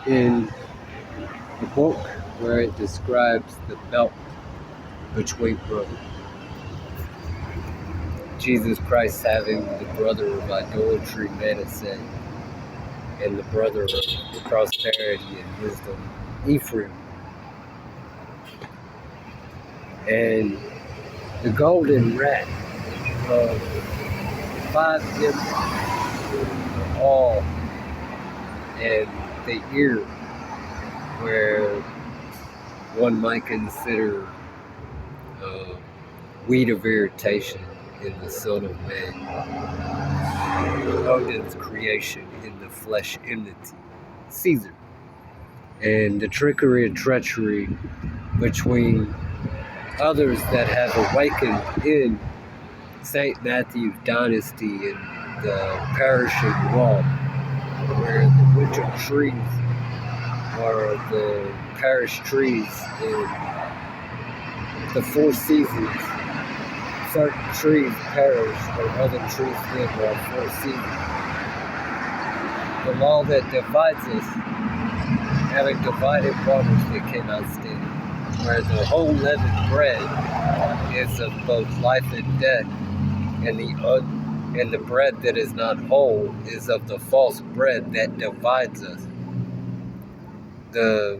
in the book where it describes the belt between brothers. Jesus Christ having the brother of idolatry, Manasseh, and the brother of prosperity and wisdom, Ephraim. And the golden rat of 5 members, all, and the ear, where one might consider weed of irritation in the Son of Man, Odin's creation in the flesh enmity, Caesar, and the trickery and treachery between others that have awakened in St. Matthew's dynasty and the perishing wall, where the winter trees are the perished trees in the 4 seasons. Certain trees perish, or other trees live on 4 seasons. The law that divides us, having divided waters that cannot stand, where the whole leavened bread is of both life and death, and the bread that is not whole is of the false bread that divides us. The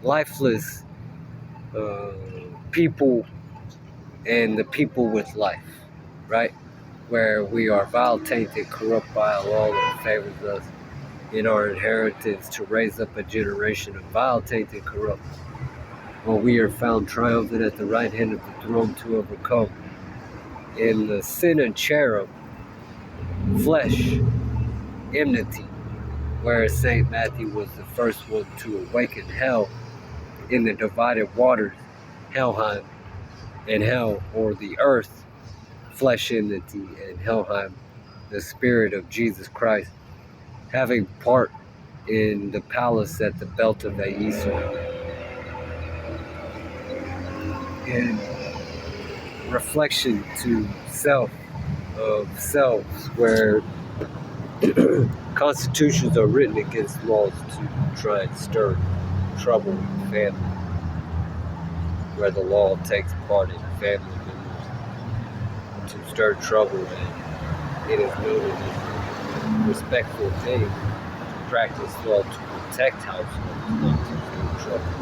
lifeless people and the people with life, right? Where we are vile, tainted, corrupt by a law that favors us in our inheritance to raise up a generation of vile, tainted, corrupt, while we are found triumphant at the right hand of the throne to overcome. In the sin and cherub, flesh, enmity, where St. Matthew was the first one to awaken hell in the divided waters, Helheim, and hell, or the earth, flesh enmity, and Helheim, the spirit of Jesus Christ, having part in the palace at the belt of Aesop. In reflection to self of selves, where constitutions are written against laws to try and stir trouble in family, where the law takes part in family members to stir trouble, and it is noted as a respectful thing to practice law to protect households, not to stir trouble.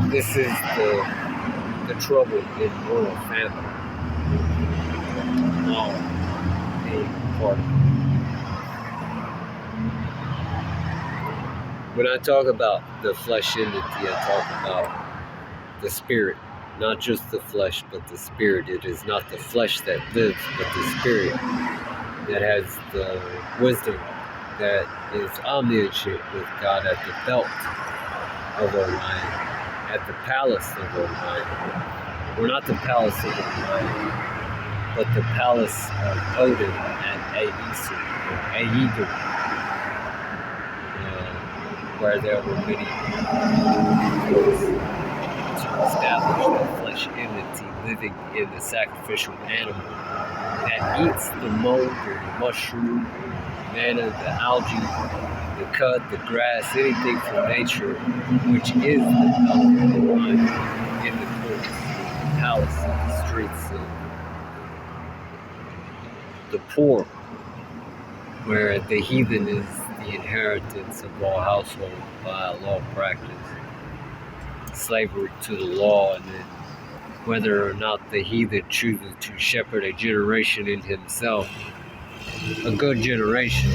This is the trouble in royal family, law being part of it. When I talk about the flesh enmity, I talk about the spirit, not just the flesh, but the spirit. It is not the flesh that lives, but the spirit that has the wisdom that is omniscient with God at the belt of Orion, at the palace of Orion. Or not the palace of Orion, but the palace of Odin at Aesu, or Aedu, where there were many folks to establish the flesh enmity, living in the sacrificial animal that eats the mold or the mushroom, manna, the algae, the cud, the grass, anything from nature, which is the belt of Orion in the courts, the palace, the streets of the poor, where the heathen is the inheritance of all households by a law practice, slavery to the law, and then whether or not the heathen chooses to shepherd a generation in himself, a good generation,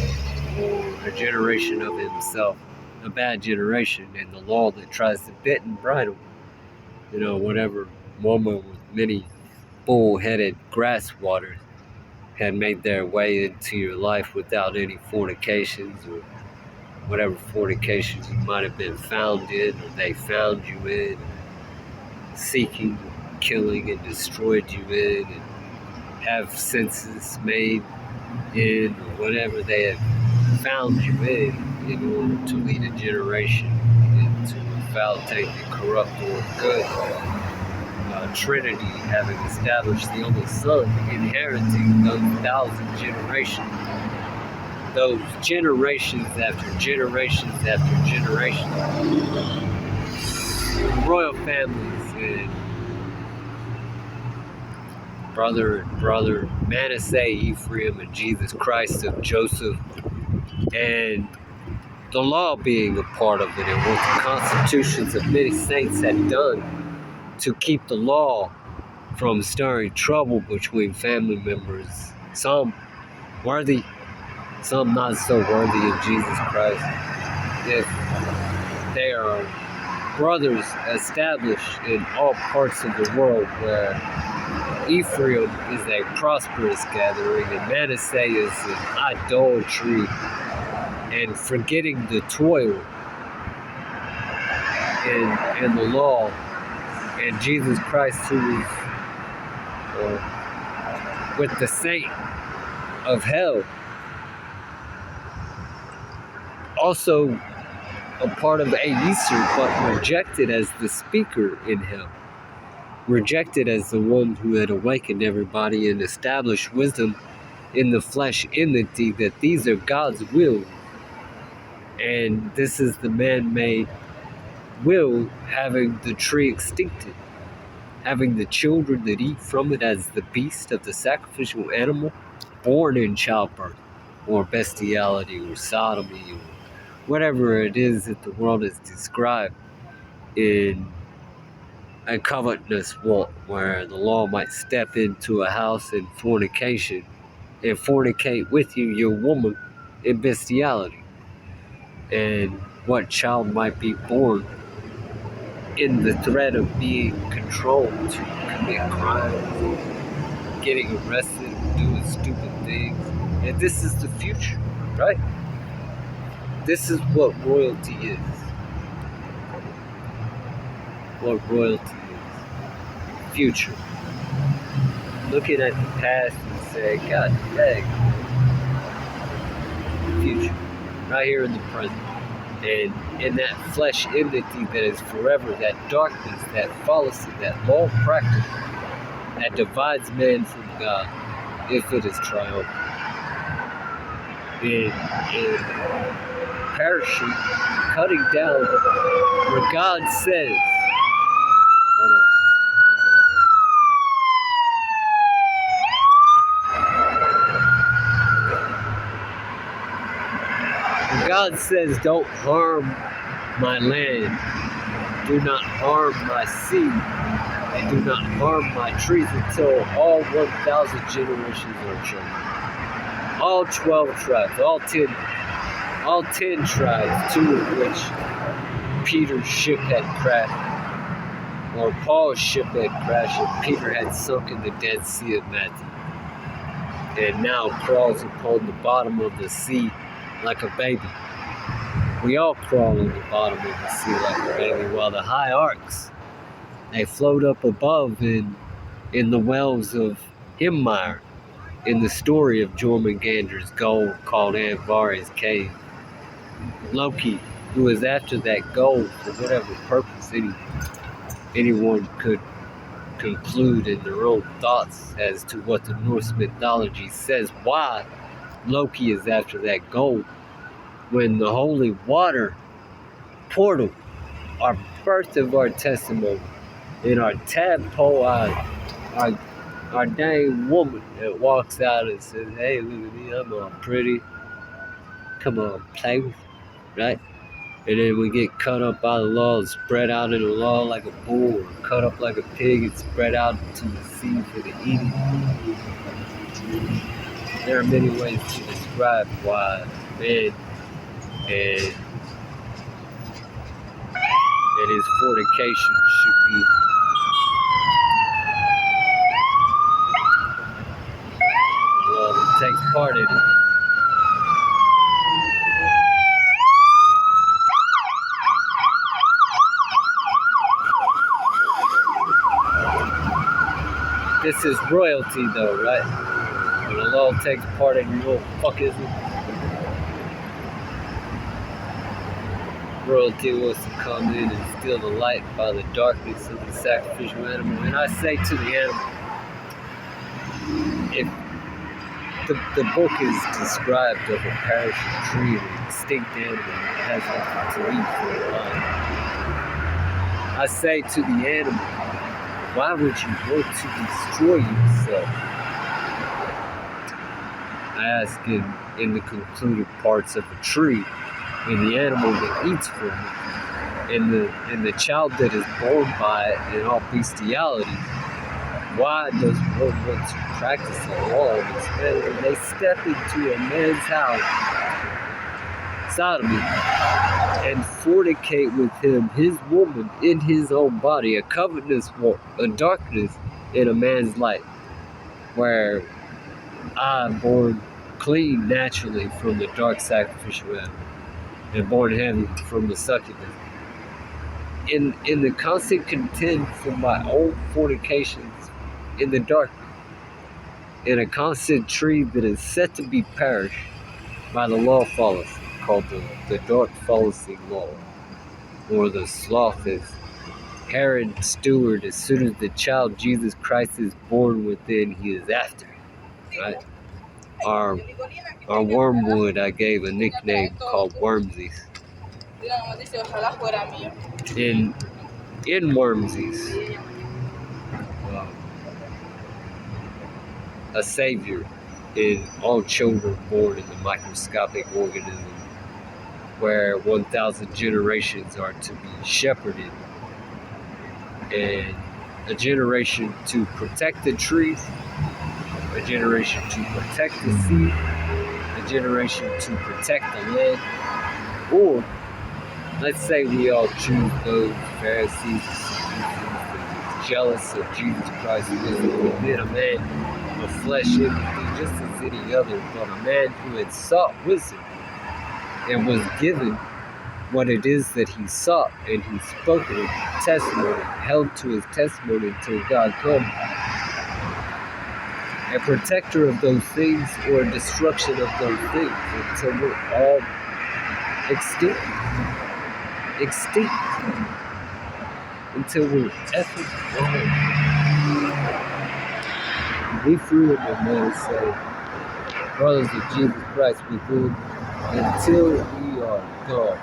or a generation of himself, a bad generation, and the law that tries to bit and bridle, whatever woman with many bull-headed grass waters had made their way into your life without any fornications, or whatever fornications you might have been found in, or they found you in, seeking, killing, and destroyed you in, and have senses made in, or whatever they have found you in order to lead a generation into a foul, tainted, corrupt, or good Trinity, having established the only Son, inheriting those 1,000 generations those generations after generations after generations, royal families and brother, Manasseh, Ephraim, and Jesus Christ of Joseph, and the law being a part of it, and what the constitutions of many saints had done to keep the law from stirring trouble between family members, some worthy, some not so worthy of Jesus Christ. If they are brothers established in all parts of the world, where Ephraim is a prosperous gathering and Manasseh is an idolatry and forgetting the toil and the law, and Jesus Christ, who is with the saint of hell, also a part of a Easter, but rejected as the speaker in hell, rejected as the one who had awakened everybody and established wisdom in the flesh enmity, that these are God's will, and this is the man-made will, having the tree extincted, having the children that eat from it as the beast of the sacrificial animal, born in childbirth, or bestiality, or sodomy, or whatever it is that the world is described in a covetous walk, where the law might step into a house in fornication and fornicate with you, your woman, in bestiality, and what child might be born in the threat of being controlled to commit crimes, getting arrested, doing stupid things. And this is the future, right? This is what royalty is. What royalty is. Future. Looking at the past and saying, God dang. Future. Right here in the present. And in that flesh enmity that is forever, that darkness, that fallacy, that law practice that divides man from God, if it is triumphant. In parachute, cutting down where God says, God says, don't harm my land, do not harm my seed, and do not harm my trees until all 1,000 generations are children. All 12 tribes, all 10 tribes, 2 of which Peter's ship had crashed, or Paul's ship had crashed, and Peter had sunk in the Dead Sea of Matthew, and now crawls upon the bottom of the sea like a baby. We all crawl on the bottom of the sea like a baby, while the high arcs, they float up above in the wells of Himmire, in the story of Jormungandr's gold called Andvari's cave. Loki, who is after that gold for whatever purpose anyone could conclude in their own thoughts as to what the Norse mythology says why Loki is after that gold, when the holy water portal, our birth of our testimony, and our tadpole, our dang woman that walks out and says, hey, look at me, I'm all pretty, come on, play with me, right? And then we get cut up by the law and spread out in the law like a bull, or cut up like a pig and spread out to the sea for the eating. There are many ways to describe why man and his fornication should be takes part in it. This is royalty though, right? When the law takes part in your little fuckism. Royalty wants to come in and steal the light by the darkness of the sacrificial animal. And I say to the animal, the book is described of a perishing tree, an extinct animal that has nothing to eat for a while. I say to the animal, why would you want to destroy yourself? I ask in the concluded parts of a tree, and the animal that eats from it, and the child that is born by it, and all bestiality. Why does one want to practice the law of this man when they step into a man's house, sodomy, and fornicate with him, his woman, in his own body, a covetous war, a darkness in a man's life, where I am born clean naturally from the dark sacrificial animal, and born heavy from the succubus. In the constant contend for my own fornications in the darkness, in a constant tree that is set to be perished by the law of fallacy, called the dark fallacy law, or the sloth, as Herod steward, as soon as the child Jesus Christ is born within, he is after it, right? Our wormwood, I gave a nickname called wormsies. In wormsies, a savior in all children born in the microscopic organism, where 1,000 generations are to be shepherded, and a generation to protect the trees, a generation to protect the sea, a generation to protect the land. Or let's say we all choose those Pharisees, jealous of Jesus Christ, who has been a man of flesh and just as any other, but a man who had sought wisdom and was given what it is that he sought, and he spoke of testimony, held to his testimony until God come. A protector of those things, or a destruction of those things, until we're all extinct, until we're effing gone. We freedom of man say, brothers of Jesus Christ within, until we are gone.